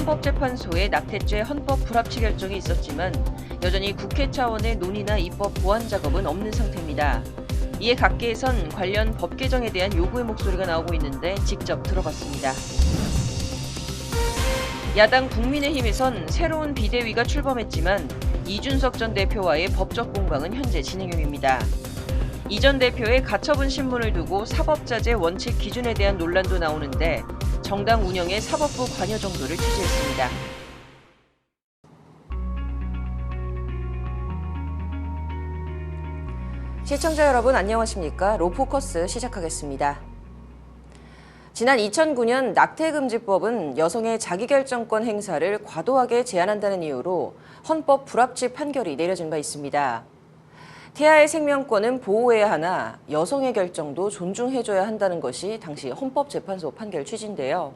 헌법재판소의 낙태죄 헌법 불합치 결정이 있었지만 여전히 국회 차원의 논의나 입법 보완 작업은 없는 상태입니다. 이에 각계에선 관련 법 개정에 대한 요구의 목소리가 나오고 있는데 직접 들어봤습니다. 야당 국민의힘에선 새로운 비대위가 출범했지만 이준석 전 대표와의 법적 공방은 현재 진행 중입니다. 이 전 대표의 가처분 신문을 두고 사법자재 원칙 기준에 대한 논란도 나오는데 정당 운영의 사법부 관여 정도를 취재했습니다. 시청자 여러분 안녕하십니까? 로포커스 시작하겠습니다. 지난 2009년 낙태금지법은 여성의 자기결정권 행사를 과도하게 제한한다는 이유로 헌법 불합치 판결이 내려진 바 있습니다. 태아의 생명권은 보호해야 하나 여성의 결정도 존중해줘야 한다는 것이 당시 헌법재판소 판결 취지인데요.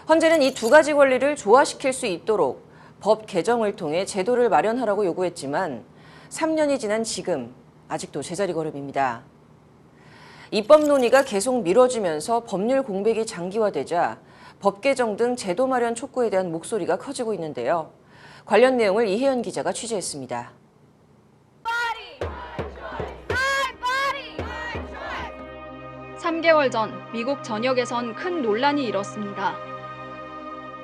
헌재는 이 두 가지 권리를 조화시킬 수 있도록 법 개정을 통해 제도를 마련하라고 요구했지만 3년이 지난 지금 아직도 제자리 걸음입니다. 입법 논의가 계속 미뤄지면서 법률 공백이 장기화되자 법 개정 등 제도 마련 촉구에 대한 목소리가 커지고 있는데요. 관련 내용을 이혜연 기자가 취재했습니다. 3개월 전 미국 전역에선 큰 논란이 일었습니다.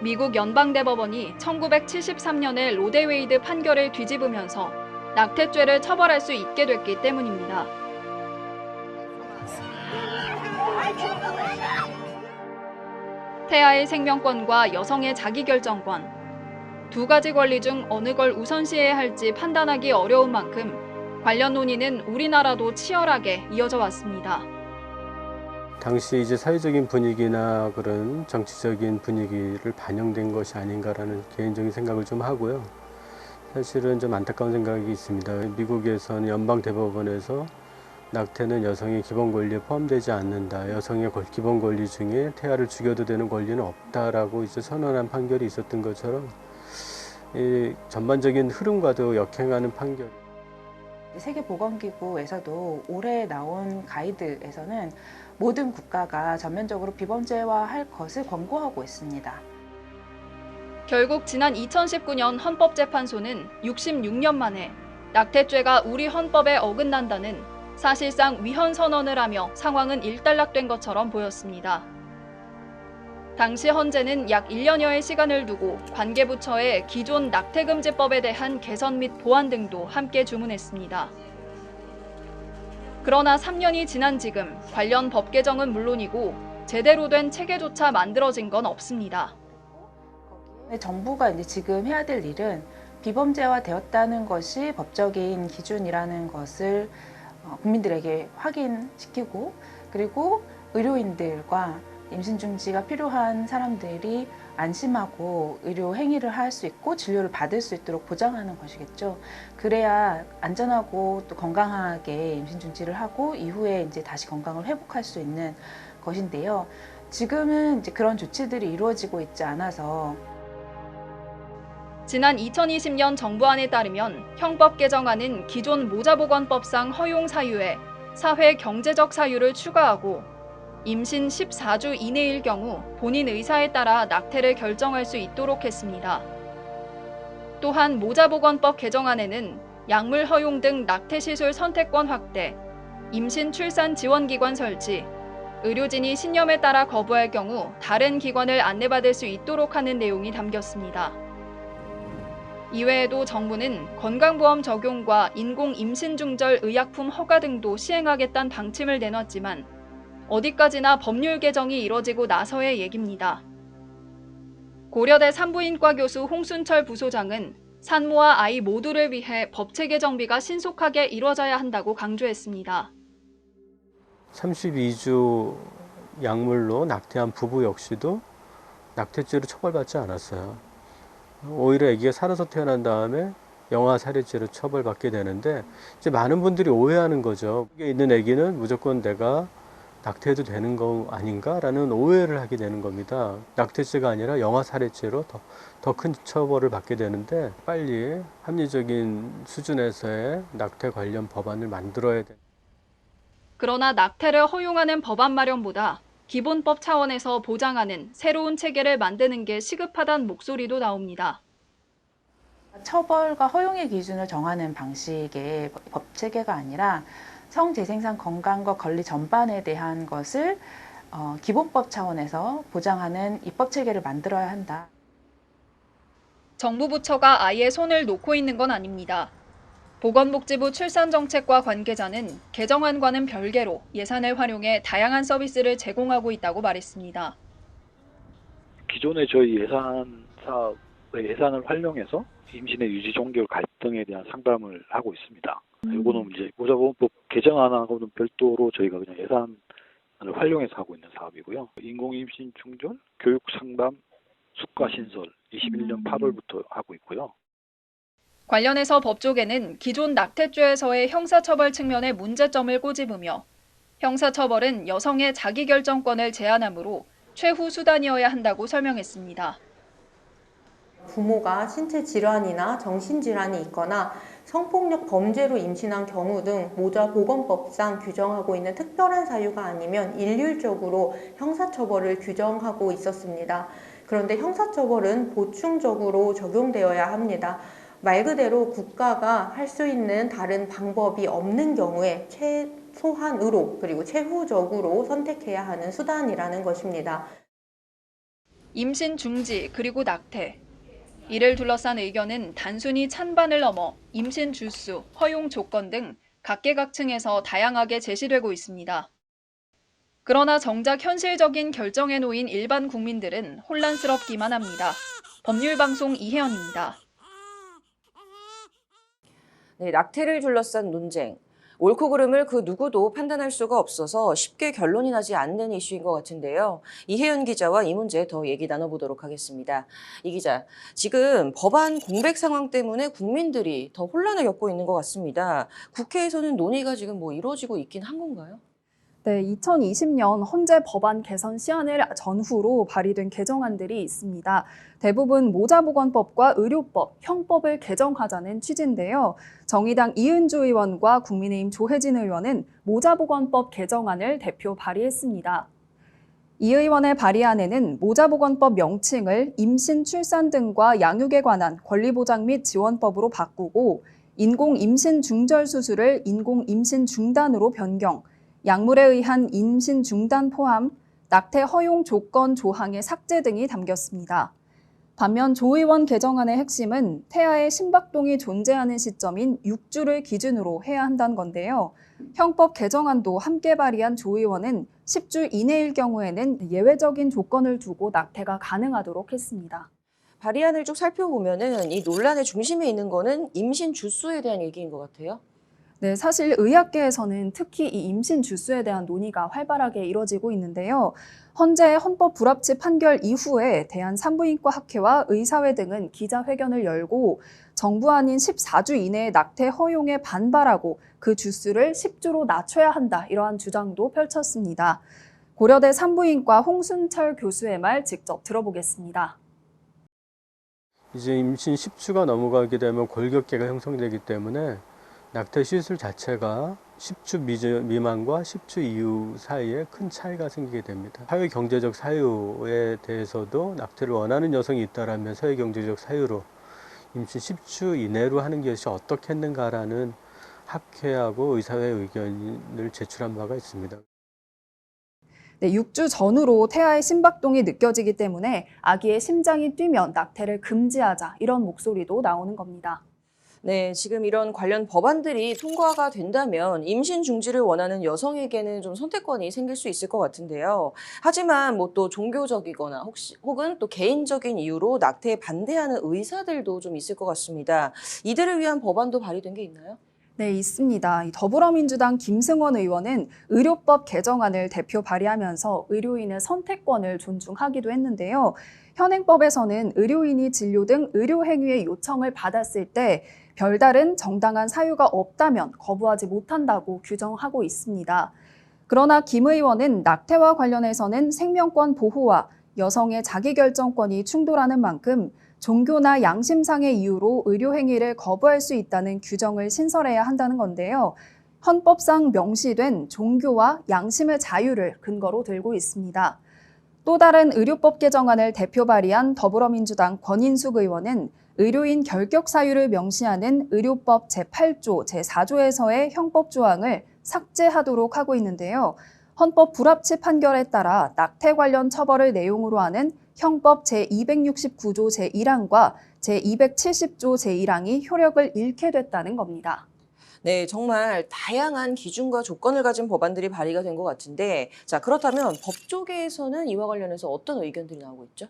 미국 연방대법원이 1973년의 로데웨이드 판결을 뒤집으면서 낙태죄를 처벌할 수 있게 됐기 때문입니다. 태아의 생명권과 여성의 자기결정권, 두 가지 권리 중 어느 걸 우선시해야 할지 판단하기 어려운 만큼 관련 논의는 우리나라도 치열하게 이어져 왔습니다. 당시 이제 사회적인 분위기나 그런 정치적인 분위기를 반영된 것이 아닌가라는 개인적인 생각을 좀 하고요. 사실은 좀 안타까운 생각이 있습니다. 미국에서는 연방대법원에서 낙태는 여성의 기본 권리에 포함되지 않는다. 여성의 기본 권리 중에 태아를 죽여도 되는 권리는 없다라고 이제 선언한 판결이 있었던 것처럼 이 전반적인 흐름과도 역행하는 판결. 세계보건기구에서도 올해 나온 가이드에서는 모든 국가가 전면적으로 비범죄화할 것을 권고하고 있습니다. 결국 지난 2019년 헌법재판소는 66년 만에 낙태죄가 우리 헌법에 어긋난다는 사실상 위헌 선언을 하며 상황은 일단락된 것처럼 보였습니다. 당시 헌재는 약 1년여의 시간을 두고 관계부처에 기존 낙태금지법에 대한 개선 및 보완 등도 함께 주문했습니다. 그러나 3년이 지난 지금 관련 법 개정은 물론이고 제대로 된 체계조차 만들어진 건 없습니다. 정부가 이제 지금 해야 될 일은 비범죄화 되었다는 것이 법적인 기준이라는 것을 국민들에게 확인시키고, 그리고 의료인들과 임신 중지가 필요한 사람들이 안심하고 의료 행위를 할 수 있고 진료를 받을 수 있도록 보장하는 것이겠죠. 그래야 안전하고 또 건강하게 임신 중지를 하고 이후에 이제 다시 건강을 회복할 수 있는 것인데요. 지금은 이제 그런 조치들이 이루어지고 있지 않아서. 지난 2020년 정부안에 따르면 형법 개정안은 기존 모자보건법상 허용 사유에 사회 경제적 사유를 추가하고 임신 14주 이내일 경우 본인 의사에 따라 낙태를 결정할 수 있도록 했습니다. 또한 모자보건법 개정안에는 약물 허용 등 낙태시술 선택권 확대, 임신 출산 지원기관 설치, 의료진이 신념에 따라 거부할 경우 다른 기관을 안내받을 수 있도록 하는 내용이 담겼습니다. 이외에도 정부는 건강보험 적용과 인공 임신 중절 의약품 허가 등도 시행하겠다는 방침을 내놨지만 어디까지나 법률 개정이 이뤄지고 나서의 얘기입니다. 고려대 산부인과 교수 홍순철 부소장은 산모와 아이 모두를 위해 법체계 정비가 신속하게 이뤄져야 한다고 강조했습니다. 32주 약물로 낙태한 부부 역시도 낙태죄로 처벌받지 않았어요. 오히려 아기가 살아서 태어난 다음에 영아 살해죄로 처벌받게 되는데 이제 많은 분들이 오해하는 거죠. 여기 있는 아기는 무조건 내가 낙태해도 되는 거 아닌가라는 오해를 하게 되는 겁니다. 낙태죄가 아니라 영아 살해죄로 더 큰 처벌을 받게 되는데 빨리 합리적인 수준에서의 낙태 관련 법안을 만들어야 돼. 그러나 낙태를 허용하는 법안 마련보다 기본법 차원에서 보장하는 새로운 체계를 만드는 게 시급하다는 목소리도 나옵니다. 처벌과 허용의 기준을 정하는 방식의 법 체계가 아니라 성재생산 건강과 권리 전반에 대한 것을 기본법 차원에서 보장하는 입법 체계를 만들어야 한다. 정부 부처가 아예 손을 놓고 있는 건 아닙니다. 보건복지부 출산정책과 관계자는 개정안과는 별개로 예산을 활용해 다양한 서비스를 제공하고 있다고 말했습니다. 기존의 저희 예산사의 예산을 활용해서 임신의 유지 종결 갈등에 대한 상담을 하고 있습니다. 이거는 이제 모자보건법 개정안하고는 별도로 저희가 그냥 예산을 활용해서 하고 있는 사업이고요. 인공임신 중절, 교육 상담, 수가 신설 21년 8월부터 하고 있고요. 관련해서 법조계는 기존 낙태죄에서의 형사처벌 측면의 문제점을 꼬집으며 형사처벌은 여성의 자기결정권을 제한하므로 최후 수단이어야 한다고 설명했습니다. 부모가 신체 질환이나 정신질환이 있거나 성폭력 범죄로 임신한 경우 등 모자보건법상 규정하고 있는 특별한 사유가 아니면 일률적으로 형사처벌을 규정하고 있었습니다. 그런데 형사처벌은 보충적으로 적용되어야 합니다. 말 그대로 국가가 할 수 있는 다른 방법이 없는 경우에 최소한으로 그리고 최후적으로 선택해야 하는 수단이라는 것입니다. 임신 중지 그리고 낙태. 이를 둘러싼 의견은 단순히 찬반을 넘어 임신 주수, 허용 조건 등 각계각층에서 다양하게 제시되고 있습니다. 그러나 정작 현실적인 결정에 놓인 일반 국민들은 혼란스럽기만 합니다. 법률방송 이혜연입니다. 네, 낙태를 둘러싼 논쟁. 옳고 그름을 그 누구도 판단할 수가 없어서 쉽게 결론이 나지 않는 이슈인 것 같은데요. 이혜연 기자와 이 문제 더 얘기 나눠보도록 하겠습니다. 이 기자, 지금 법안 공백 상황 때문에 국민들이 더 혼란을 겪고 있는 것 같습니다. 국회에서는 논의가 지금 이루어지고 있긴 한 건가요? 네, 2020년 헌재 법안 개선 시한을 전후로 발의된 개정안들이 있습니다. 대부분 모자보건법과 의료법, 형법을 개정하자는 취지인데요. 정의당 이은주 의원과 국민의힘 조혜진 의원은 모자보건법 개정안을 대표 발의했습니다. 이 의원의 발의안에는 모자보건법 명칭을 임신, 출산 등과 양육에 관한 권리보장 및 지원법으로 바꾸고 인공임신 중절 수술을 인공임신 중단으로 변경, 약물에 의한 임신 중단 포함, 낙태 허용 조건 조항의 삭제 등이 담겼습니다. 반면 조 의원 개정안의 핵심은 태아의 심박동이 존재하는 시점인 6주를 기준으로 해야 한다는 건데요. 형법 개정안도 함께 발의한 조 의원은 10주 이내일 경우에는 예외적인 조건을 두고 낙태가 가능하도록 했습니다. 발의안을 쭉 살펴보면은 이 논란의 중심에 있는 거는 임신 주수에 대한 얘기인 것 같아요. 네, 사실 의학계에서는 특히 이 임신 주수에 대한 논의가 활발하게 이뤄지고 있는데요. 헌재의 헌법 불합치 판결 이후에 대한산부인과 학회와 의사회 등은 기자회견을 열고 정부안인 14주 이내의 낙태 허용에 반발하고 그 주수를 10주로 낮춰야 한다, 이러한 주장도 펼쳤습니다. 고려대 산부인과 홍순철 교수의 말 직접 들어보겠습니다. 이제 임신 10주가 넘어가게 되면 골격계가 형성되기 때문에 낙태 시술 자체가 10주 미만과 10주 이후 사이에 큰 차이가 생기게 됩니다. 사회 경제적 사유에 대해서도 낙태를 원하는 여성이 있다라면 사회 경제적 사유로 임신 10주 이내로 하는 것이 어떻겠는가라는 학회하고 의사회 의견을 제출한 바가 있습니다. 네, 6주 전후로 태아의 심박동이 느껴지기 때문에 아기의 심장이 뛰면 낙태를 금지하자, 이런 목소리도 나오는 겁니다. 네, 지금 이런 관련 법안들이 통과가 된다면 임신 중지를 원하는 여성에게는 좀 선택권이 생길 수 있을 것 같은데요. 하지만 또 종교적이거나 혹은 또 개인적인 이유로 낙태에 반대하는 의사들도 좀 있을 것 같습니다. 이들을 위한 법안도 발의된 게 있나요? 네, 있습니다. 더불어민주당 김승원 의원은 의료법 개정안을 대표 발의하면서 의료인의 선택권을 존중하기도 했는데요. 현행법에서는 의료인이 진료 등 의료행위의 요청을 받았을 때 별다른 정당한 사유가 없다면 거부하지 못한다고 규정하고 있습니다. 그러나 김 의원은 낙태와 관련해서는 생명권 보호와 여성의 자기결정권이 충돌하는 만큼 종교나 양심상의 이유로 의료행위를 거부할 수 있다는 규정을 신설해야 한다는 건데요. 헌법상 명시된 종교와 양심의 자유를 근거로 들고 있습니다. 또 다른 의료법 개정안을 대표 발의한 더불어민주당 권인숙 의원은 의료인 결격 사유를 명시하는 의료법 제8조, 제4조에서의 형법 조항을 삭제하도록 하고 있는데요. 헌법 불합치 판결에 따라 낙태 관련 처벌을 내용으로 하는 형법 제269조 제1항과 제270조 제1항이 효력을 잃게 됐다는 겁니다. 네, 정말 다양한 기준과 조건을 가진 법안들이 발의가 된 것 같은데, 자, 그렇다면 법조계에서는 이와 관련해서 어떤 의견들이 나오고 있죠?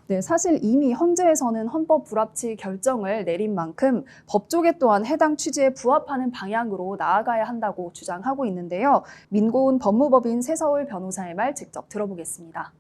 네, 사실 이미 헌재에서는 헌법 불합치 결정을 내린 만큼 법조계 또한 해당 취지에 부합하는 방향으로 나아가야 한다고 주장하고 있는데요. 민고은 법무법인 새서울 변호사의 말 직접 들어보겠습니다.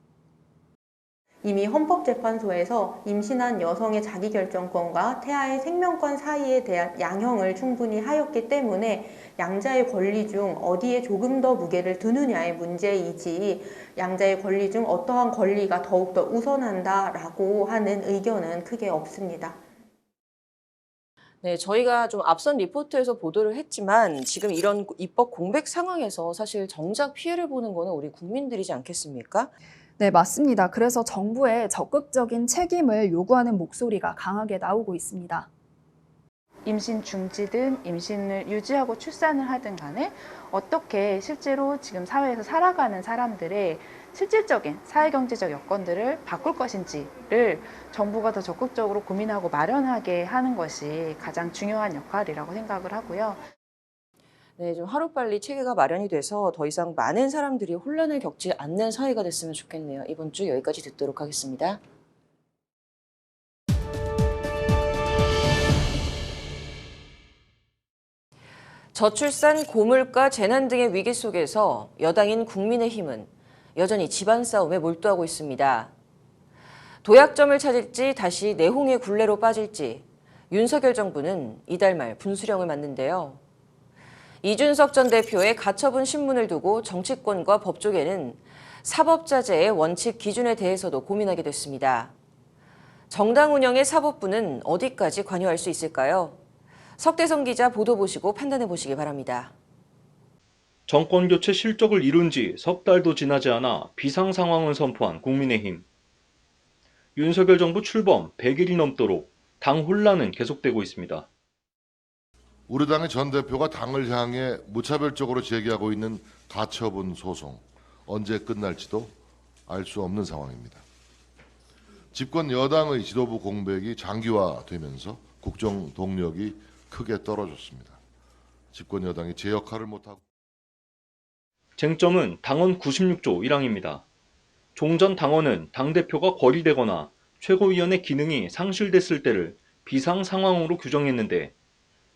이미 헌법재판소에서 임신한 여성의 자기결정권과 태아의 생명권 사이에 대한 양형을 충분히 하였기 때문에 양자의 권리 중 어디에 조금 더 무게를 두느냐의 문제이지 양자의 권리 중 어떠한 권리가 더욱더 우선한다라고 하는 의견은 크게 없습니다. 네, 저희가 좀 앞선 리포트에서 보도를 했지만 지금 이런 입법 공백 상황에서 사실 정작 피해를 보는 거는 우리 국민들이지 않겠습니까? 네, 맞습니다. 그래서 정부의 적극적인 책임을 요구하는 목소리가 강하게 나오고 있습니다. 임신 중지든 임신을 유지하고 출산을 하든 간에 어떻게 실제로 지금 사회에서 살아가는 사람들의 실질적인 사회경제적 여건들을 바꿀 것인지를 정부가 더 적극적으로 고민하고 마련하게 하는 것이 가장 중요한 역할이라고 생각을 하고요. 네, 좀 하루빨리 체계가 마련이 돼서 더 이상 많은 사람들이 혼란을 겪지 않는 사회가 됐으면 좋겠네요. 이번 주 여기까지 듣도록 하겠습니다. 저출산, 고물가, 재난 등의 위기 속에서 여당인 국민의힘은 여전히 집안 싸움에 몰두하고 있습니다. 도약점을 찾을지 다시 내홍의 굴레로 빠질지 윤석열 정부는 이달 말 분수령을 맞는데요. 이준석 전 대표의 가처분 신문을 두고 정치권과 법조계는 사법자재의 원칙 기준에 대해서도 고민하게 됐습니다. 정당 운영의 사법부는 어디까지 관여할 수 있을까요? 석대성 기자 보도 보시고 판단해 보시기 바랍니다. 정권 교체 실적을 이룬 지 석 달도 지나지 않아 비상 상황을 선포한 국민의힘. 윤석열 정부 출범 100일이 넘도록 당 혼란은 계속되고 있습니다. 우리 당의 전 대표가 당을 향해 무차별적으로 제기하고 있는 가처분 소송 언제 끝날지도 알 수 없는 상황입니다. 집권 여당의 지도부 공백이 장기화되면서 국정 동력이 크게 떨어졌습니다. 집권 여당이 제 역할을 못하고 쟁점은 당원 96조 1항입니다. 종전 당원은 당대표가 거리되거나 최고위원의 기능이 상실됐을 때를 비상 상황으로 규정했는데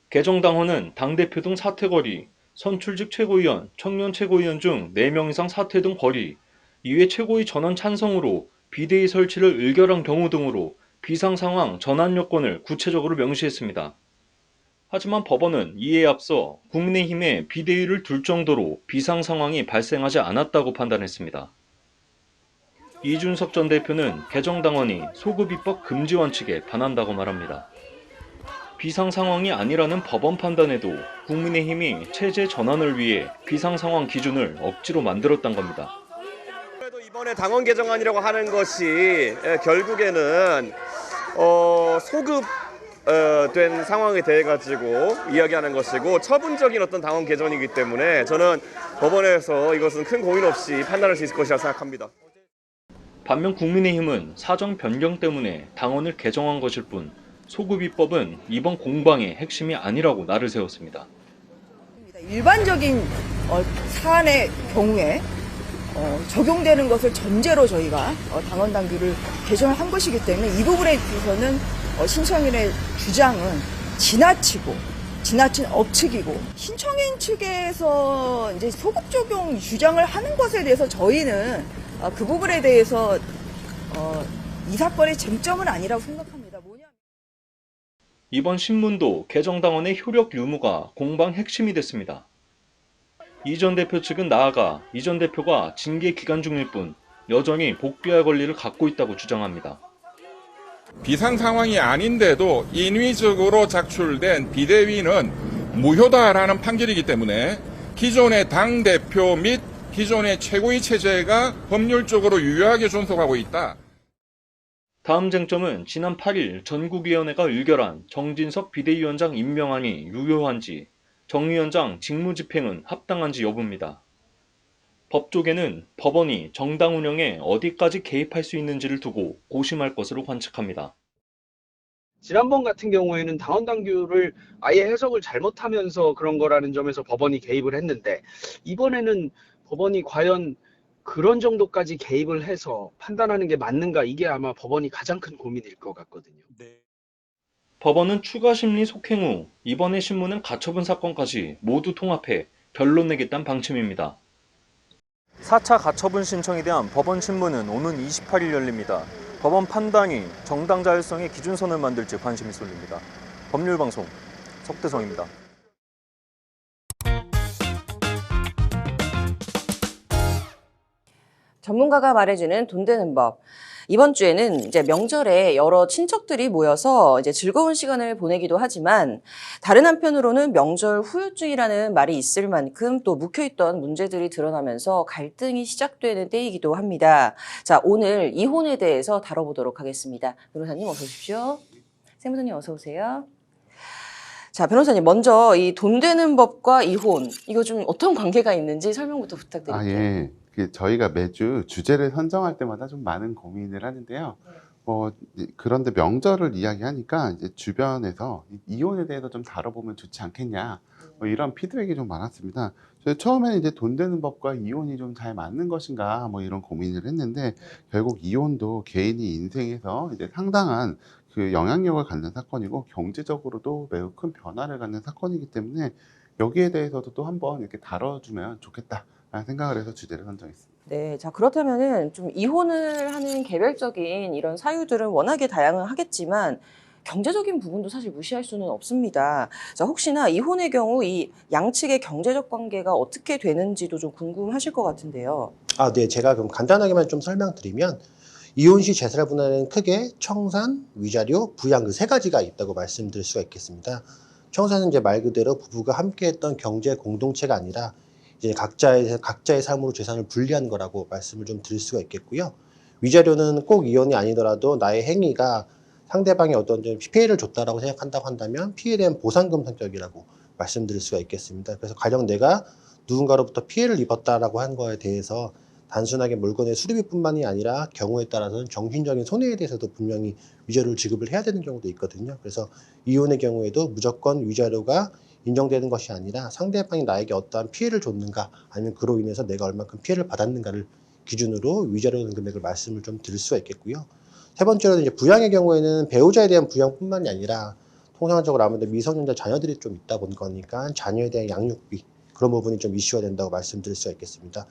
개정 당원은 당대표 등 사퇴거리, 선출직 최고위원, 청년 최고위원 중 4명 이상 사퇴 등 거리, 이외 최고위 전원 찬성으로 비대위 설치를 의결한 경우 등으로 비상상황 전환 요건을 구체적으로 명시했습니다. 하지만 법원은 이에 앞서 국민의힘에 비대위를 둘 정도로 비상상황이 발생하지 않았다고 판단했습니다. 이준석 전 대표는 개정당원이 소급입법 금지 원칙에 반한다고 말합니다. 비상상황이 아니라는 법원 판단에도 국민의힘이 체제 전환을 위해 비상상황 기준을 억지로 만들었단 겁니다. 그래도 이번에 당원 개정안이라고 하는 것이 결국에는 소급된 상황에 대해 가지고 이야기하는 것이고 처분적인 어떤 당원 개정이기 때문에 저는 법원에서 이것은 큰 고민 없이 판단할 수 있을 것이라 생각합니다. 반면 국민의힘은 사정 변경 때문에 당원을 개정한 것일 뿐 소급입법은 이번 공방의 핵심이 아니라고 날을 세웠습니다. 일반적인 사안의 경우에 적용되는 것을 전제로 저희가 당원 당규를 개정을 한 것이기 때문에 이 부분에 있어서는 신청인의 주장은 지나친 업측이고 신청인 측에서 이제 소급 적용 주장을 하는 것에 대해서 저희는 그 부분에 대해서 이 사건의 쟁점은 아니라고 생각합니다. 이번 신문도 개정당원의 효력 유무가 공방 핵심이 됐습니다. 이 전 대표 측은 나아가 이 전 대표가 징계 기간 중일 뿐 여전히 복귀할 권리를 갖고 있다고 주장합니다. 비상 상황이 아닌데도 인위적으로 작출된 비대위는 무효다라는 판결이기 때문에 기존의 당대표 및 기존의 최고위 체제가 법률적으로 유효하게 존속하고 있다. 다음 쟁점은 지난 8일 전국위원회가 의결한 정진석 비대위원장 임명안이 유효한지, 정 위원장 직무집행은 합당한지 여부입니다. 법조계는 법원이 정당 운영에 어디까지 개입할 수 있는지를 두고 고심할 것으로 관측합니다. 지난번 같은 경우에는 당원 당규를 아예 해석을 잘못하면서 그런 거라는 점에서 법원이 개입을 했는데, 이번에는 법원이 과연 그런 정도까지 개입을 해서 판단하는 게 맞는가, 이게 아마 법원이 가장 큰 고민일 것 같거든요. 법원은 추가 심리 속행 후 이번에 신문은 가처분 사건까지 모두 통합해 결론 내겠다는 방침입니다. 4차 가처분 신청에 대한 법원 신문은 오는 28일 열립니다. 법원 판단이 정당 자율성의 기준선을 만들지 관심이 쏠립니다. 법률방송 석대성입니다. 전문가가 말해주는 돈 되는 법. 이번 주에는 이제 명절에 여러 친척들이 모여서 이제 즐거운 시간을 보내기도 하지만, 다른 한편으로는 명절 후유증이라는 말이 있을 만큼 또 묵혀있던 문제들이 드러나면서 갈등이 시작되는 때이기도 합니다. 자, 오늘 이혼에 대해서 다뤄보도록 하겠습니다. 변호사님 어서 오십시오. 세무사님 어서 오세요. 자, 변호사님 먼저 이 돈 되는 법과 이혼, 이거 좀 어떤 관계가 있는지 설명부터 부탁드릴게요. 예. 저희가 매주 주제를 선정할 때마다 좀 많은 고민을 하는데요. 그런데 명절을 이야기하니까 이제 주변에서 이혼에 대해서 좀 다뤄보면 좋지 않겠냐, 이런 피드백이 좀 많았습니다. 저희 처음에는 이제 돈 되는 법과 이혼이 좀 잘 맞는 것인가, 이런 고민을 했는데, 결국 이혼도 개인이 인생에서 이제 상당한 그 영향력을 갖는 사건이고 경제적으로도 매우 큰 변화를 갖는 사건이기 때문에 여기에 대해서도 또 한번 이렇게 다뤄주면 좋겠다 생각을 해서 주제를 선정했습니다. 네, 자 그렇다면은 좀 이혼을 하는 개별적인 이런 사유들은 워낙에 다양하겠지만 경제적인 부분도 사실 무시할 수는 없습니다. 자, 혹시나 이혼의 경우 이 양측의 경제적 관계가 어떻게 되는지도 좀 궁금하실 것 같은데요. 네, 제가 그럼 간단하게만 좀 설명드리면, 이혼 시 재산을 분할하는 크게 청산, 위자료, 부양 그 세 가지가 있다고 말씀드릴 수가 있겠습니다. 청산은 이제 말 그대로 부부가 함께했던 경제 공동체가 아니라 이제 각자의 삶으로 재산을 분리한 거라고 말씀을 좀 드릴 수가 있겠고요. 위자료는 꼭 이혼이 아니더라도 나의 행위가 상대방이 어떤 좀 피해를 줬다라고 생각한다고 한다면 피해에 대한 보상금 성격이라고 말씀드릴 수가 있겠습니다. 그래서 가령 내가 누군가로부터 피해를 입었다라고 한 거에 대해서 단순하게 물건의 수리비뿐만이 아니라 경우에 따라서는 정신적인 손해에 대해서도 분명히 위자료를 지급을 해야 되는 경우도 있거든요. 그래서 이혼의 경우에도 무조건 위자료가 인정되는 것이 아니라 상대방이 나에게 어떠한 피해를 줬는가, 아니면 그로 인해서 내가 얼마큼 피해를 받았는가를 기준으로 위자료 금액을 말씀을 좀 드릴 수가 있겠고요. 세 번째로는 이제 부양의 경우에는 배우자에 대한 부양뿐만이 아니라 통상적으로 아무래도 미성년자 자녀들이 좀 있다 보니까 자녀에 대한 양육비, 그런 부분이 좀 이슈가 된다고 말씀드릴 수가 있겠습니다.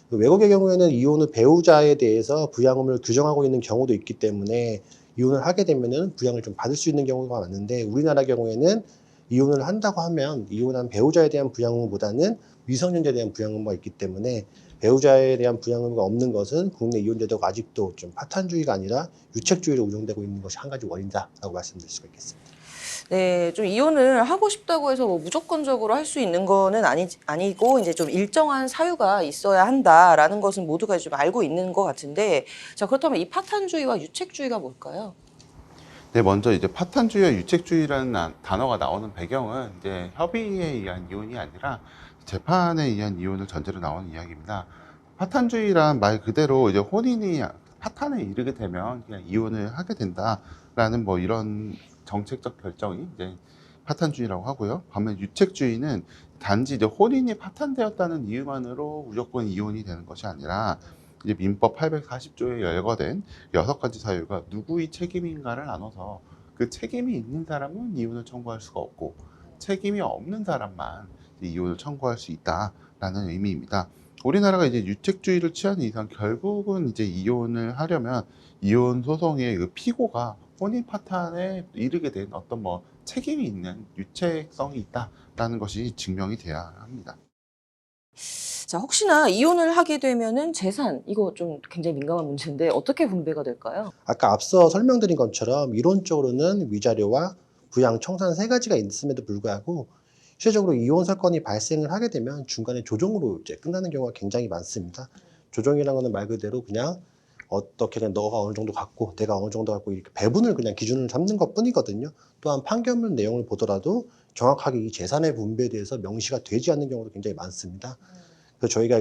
외국의 경우에는 이혼 후 배우자에 대해서 부양금을 규정하고 있는 경우도 있기 때문에 이혼을 하게 되면은 부양을 좀 받을 수 있는 경우가 많은데, 우리나라 경우에는 이혼을 한다고 하면 이혼한 배우자에 대한 부양금보다는 미성년자에 대한 부양금가 있기 때문에, 배우자에 대한 부양금가 없는 것은 국내 이혼제도가 아직도 좀 파탄주의가 아니라 유책주의로 운영되고 있는 것이 한 가지 원인이다라고 말씀드릴 수가 있겠습니다. 네, 좀 이혼을 하고 싶다고 해서 무조건적으로 할 수 있는 거는 아니고 이제 좀 일정한 사유가 있어야 한다라는 것은 모두가 좀 알고 있는 것 같은데, 자 그렇다면 이 파탄주의와 유책주의가 뭘까요? 네, 먼저 이제 파탄주의와 유책주의라는 단어가 나오는 배경은 이제 협의에 의한 이혼이 아니라 재판에 의한 이혼을 전제로 나오는 이야기입니다. 파탄주의란 말 그대로 이제 혼인이 파탄에 이르게 되면 그냥 이혼을 하게 된다라는 이런 정책적 결정이 이제 파탄주의라고 하고요. 반면 유책주의는 단지 이제 혼인이 파탄되었다는 이유만으로 무조건 이혼이 되는 것이 아니라, 이제 민법 840조에 열거된 6가지 사유가 누구의 책임인가를 나눠서 그 책임이 있는 사람은 이혼을 청구할 수가 없고 책임이 없는 사람만 이혼을 청구할 수 있다라는 의미입니다. 우리나라가 이제 유책주의를 취하는 이상 결국은 이제 이혼을 하려면 이혼 소송의 그 피고가 혼인 파탄에 이르게 된 어떤 책임이 있는 유책성이 있다라는 것이 증명이 돼야 합니다. 자, 혹시나 이혼을 하게 되면은 재산, 이거 좀 굉장히 민감한 문제인데 어떻게 분배가 될까요? 아까 앞서 설명드린 것처럼 이론적으로는 위자료와 부양, 청산 세 가지가 있음에도 불구하고 실제적으로 이혼 사건이 발생을 하게 되면 중간에 조정으로 이제 끝나는 경우가 굉장히 많습니다. 조정이라는 거는 말 그대로 그냥 어떻게 그냥 너가 어느 정도 갖고 내가 어느 정도 갖고 이렇게 배분을 그냥 기준을 잡는 것 뿐이거든요. 또한 판결문 내용을 보더라도 정확하게 이 재산의 분배에 대해서 명시가 되지 않는 경우도 굉장히 많습니다. 그래서 저희가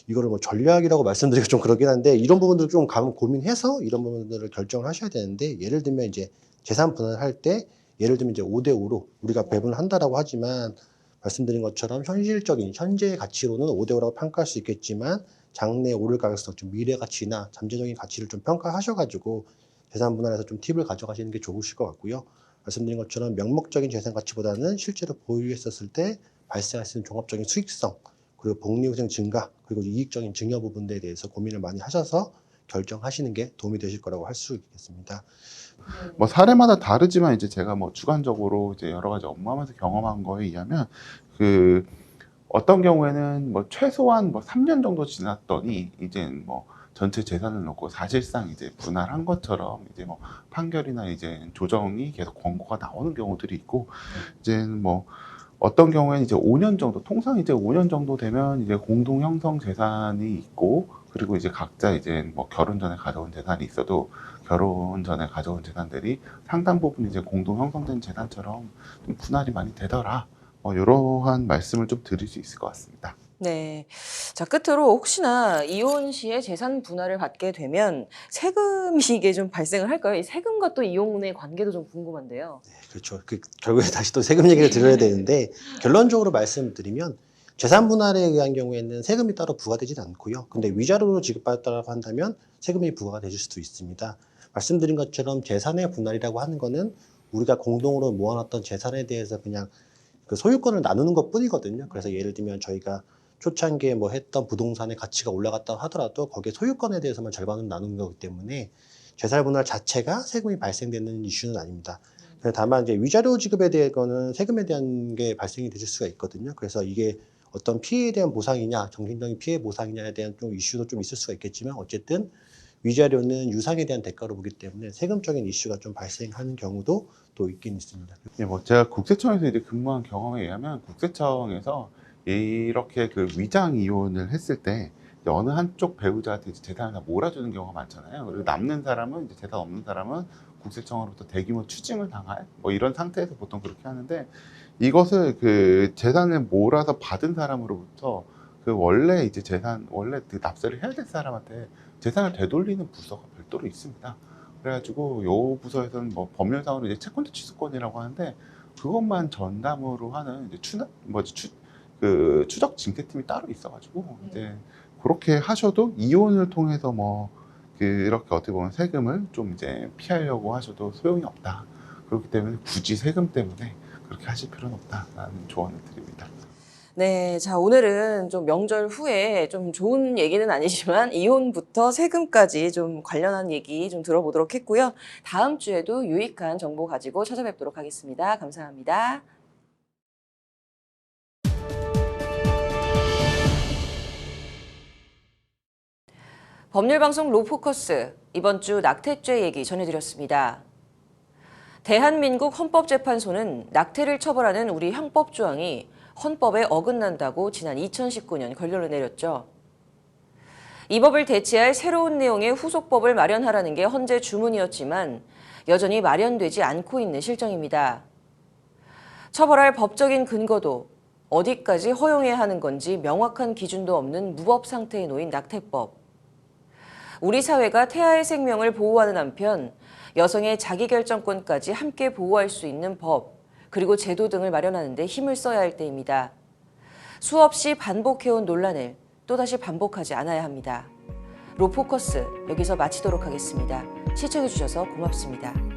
이거를 뭐 전략이라고 말씀드리기가 좀 그러긴 한데 이런 부분들을 좀 고민해서 이런 부분들을 결정을 하셔야 되는데 예를 들면 이제 재산 분할을 할 때 예를 들면 이제 5대5로 우리가 배분을 한다라고 하지만 말씀드린 것처럼 현실적인 현재의 가치로는 5대5라고 평가할 수 있겠지만 장래에 오를 가능성, 좀 미래 가치나 잠재적인 가치를 좀 평가하셔가지고 재산 분할에서 좀 팁을 가져가시는 게 좋으실 것 같고요. 말씀드린 것처럼 명목적인 재산 가치보다는 실제로 보유했었을 때 발생할 수 있는 종합적인 수익성, 그리고 복리후생 증가, 그리고 이익적인 증여 부분에 대해서 고민을 많이 하셔서 결정하시는 게 도움이 되실 거라고 할 수 있겠습니다. 뭐 사례마다 다르지만 이제 제가 뭐 주관적으로 이제 여러 가지 업무하면서 경험한 거에 의하면 그 어떤 경우에는 뭐 최소한 뭐 3년 정도 지났더니 이제 뭐 전체 재산을 놓고 사실상 이제 분할한 것처럼 이제 뭐 판결이나 이제 조정이 계속 권고가 나오는 경우들이 있고 이제 뭐 어떤 경우에는 이제 5년 정도, 통상 이제 5년 정도 되면 이제 공동 형성 재산이 있고 그리고 이제 각자 이제 뭐 결혼 전에 가져온 재산이 있어도 결혼 전에 가져온 재산들이 상당 부분 이제 공동 형성된 재산처럼 좀 분할이 많이 되더라. 이러한 말씀을 좀 드릴 수 있을 것 같습니다. 네. 자, 끝으로 혹시나 이혼 시에 재산 분할을 받게 되면 세금이 이게 좀 발생을 할까요? 이 세금과 또 이혼의 관계도 좀 궁금한데요. 네, 그렇죠. 결국에 다시 또 세금 얘기를 드려야 되는데 결론적으로 말씀드리면 재산 분할에 의한 경우에는 세금이 따로 부과되진 않고요. 근데 위자료로 지급받았다고 한다면 세금이 부과가 되실 수도 있습니다. 말씀드린 것처럼 재산의 분할이라고 하는 거는 우리가 공동으로 모아놨던 재산에 대해서 그냥 그 소유권을 나누는 것 뿐이거든요. 그래서 예를 들면 저희가 초창기에 뭐 했던 부동산의 가치가 올라갔다 하더라도 거기에 소유권에 대해서만 절반을 나누는 거기 때문에 재산 분할 자체가 세금이 발생되는 이슈는 아닙니다. 다만 이제 위자료 지급에 대해서는 세금에 대한 게 발생이 되실 수가 있거든요. 그래서 이게 어떤 피해에 대한 보상이냐, 정신적인 피해 보상이냐에 대한 좀 이슈도 좀 있을 수가 있겠지만 어쨌든 위자료는 유상에 대한 대가로 보기 때문에 세금적인 이슈가 좀 발생하는 경우도 또 있긴 있습니다. 네, 뭐 제가 국세청에서 이제 근무한 경험에 의하면 국세청에서 이렇게 그 위장 이혼을 했을 때 어느 한쪽 배우자한테 재산을 다 몰아주는 경우가 많잖아요. 그리고 남는 사람은 이제 재산 없는 사람은 국세청으로부터 대규모 추징을 당할 뭐 이런 상태에서 보통 그렇게 하는데 이것을 그 재산을 몰아서 받은 사람으로부터 그 원래 이제 원래 그 납세를 해야 될 사람한테 재산을 되돌리는 부서가 별도로 있습니다. 그래가지고 요 부서에서는 뭐 법률상으로 이제 채권자 취소권이라고 하는데 그것만 전담으로 하는 이제 추적 징계팀이 따로 있어가지고 이제 그렇게 하셔도 이혼을 통해서 뭐 이렇게 어떻게 보면 세금을 좀 이제 피하려고 하셔도 소용이 없다. 그렇기 때문에 굳이 세금 때문에 그렇게 하실 필요는 없다라는 조언을 드립니다. 네, 자, 오늘은 좀 명절 후에 좀 좋은 얘기는 아니지만 이혼부터 세금까지 좀 관련한 얘기 좀 들어보도록 했고요. 다음 주에도 유익한 정보 가지고 찾아뵙도록 하겠습니다. 감사합니다. 법률방송 로포커스, 이번 주 낙태죄 얘기 전해드렸습니다. 대한민국 헌법재판소는 낙태를 처벌하는 우리 형법 조항이 헌법에 어긋난다고 지난 2019년 결론을 내렸죠. 이 법을 대체할 새로운 내용의 후속법을 마련하라는 게 헌재 주문이었지만 여전히 마련되지 않고 있는 실정입니다. 처벌할 법적인 근거도 어디까지 허용해야 하는 건지 명확한 기준도 없는 무법 상태에 놓인 낙태법. 우리 사회가 태아의 생명을 보호하는 한편 여성의 자기결정권까지 함께 보호할 수 있는 법, 그리고 제도 등을 마련하는 데 힘을 써야 할 때입니다. 수없이 반복해온 논란을 또다시 반복하지 않아야 합니다. 로포커스 여기서 마치도록 하겠습니다. 시청해주셔서 고맙습니다.